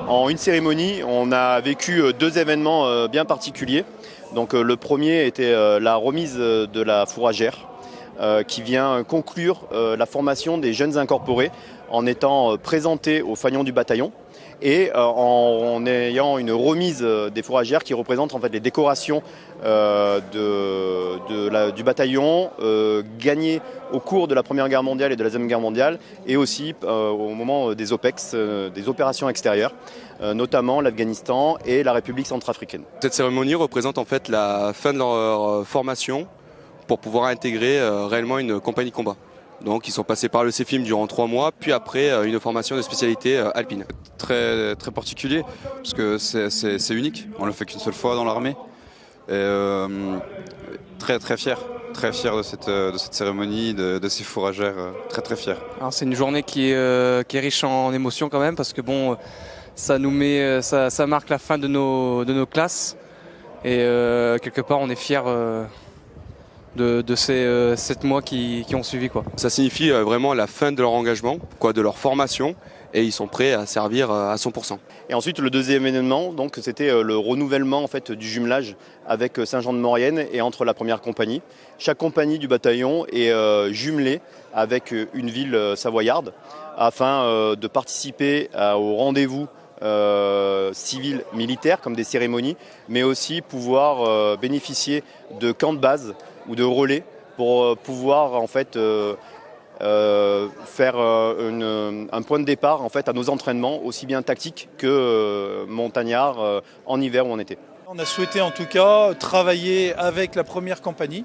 En une cérémonie, on a vécu deux événements bien particuliers. Donc, le premier était la remise de la fourragère qui vient conclure la formation des jeunes incorporés en étant présentés au fanion du bataillon et en ayant une remise des fourragères qui représentent en fait les décorations du bataillon gagnées au cours de la Première Guerre mondiale et de la Deuxième Guerre mondiale et aussi au moment des OPEX, des opérations extérieures, notamment l'Afghanistan et la République centrafricaine. Cette cérémonie représente en fait la fin de leur formation pour pouvoir intégrer réellement une compagnie de combat. Donc ils sont passés par le CEFIM durant 3 mois, puis après une formation de spécialité alpine. Très particulier, parce que c'est unique, on le fait qu'une seule fois dans l'armée. Très fier de cette cérémonie, de ces fourragères, très fier. Alors c'est une journée qui est riche en émotions quand même, parce que bon, ça nous met, ça marque la fin de nos classes, et quelque part on est fiers de ces 7 mois qui ont suivi, quoi. Ça signifie vraiment la fin de leur engagement, de leur formation, et ils sont prêts à servir à 100%. Et ensuite le deuxième événement, donc c'était le renouvellement en fait du jumelage avec Saint-Jean-de-Maurienne et entre la première compagnie. Chaque compagnie du bataillon est jumelée avec une ville savoyarde afin de participer au rendez-vous civil militaire comme des cérémonies, mais aussi pouvoir bénéficier de camps de base ou de relais pour pouvoir en fait faire un point de départ en fait à nos entraînements aussi bien tactiques que montagnards en hiver ou en été. On a souhaité en tout cas travailler avec la première compagnie,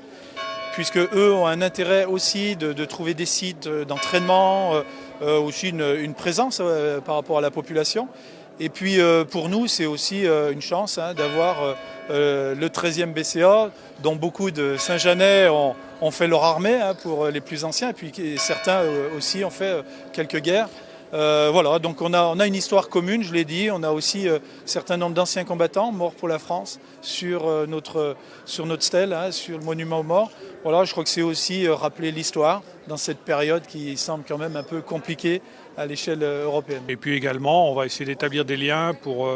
puisque eux ont un intérêt aussi de trouver des sites d'entraînement, aussi une présence par rapport à la population. Et puis pour nous, c'est aussi une chance d'avoir le 13e BCA, dont beaucoup de Saint-Jeannais ont fait leur armée pour les plus anciens, et puis certains aussi ont fait quelques guerres. Voilà, donc on a une histoire commune, je l'ai dit. On a aussi un certain nombre d'anciens combattants morts pour la France sur notre stèle, sur le monument aux morts. Voilà, je crois que c'est aussi rappeler l'histoire dans cette période qui semble quand même un peu compliquée à l'échelle européenne. Et puis également, on va essayer d'établir des liens pour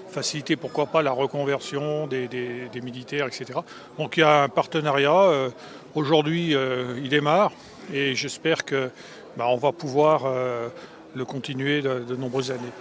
faciliter, pourquoi pas, la reconversion des militaires, etc. Donc il y a un partenariat. Aujourd'hui, il démarre et j'espère que on va pouvoir le continuer de nombreuses années.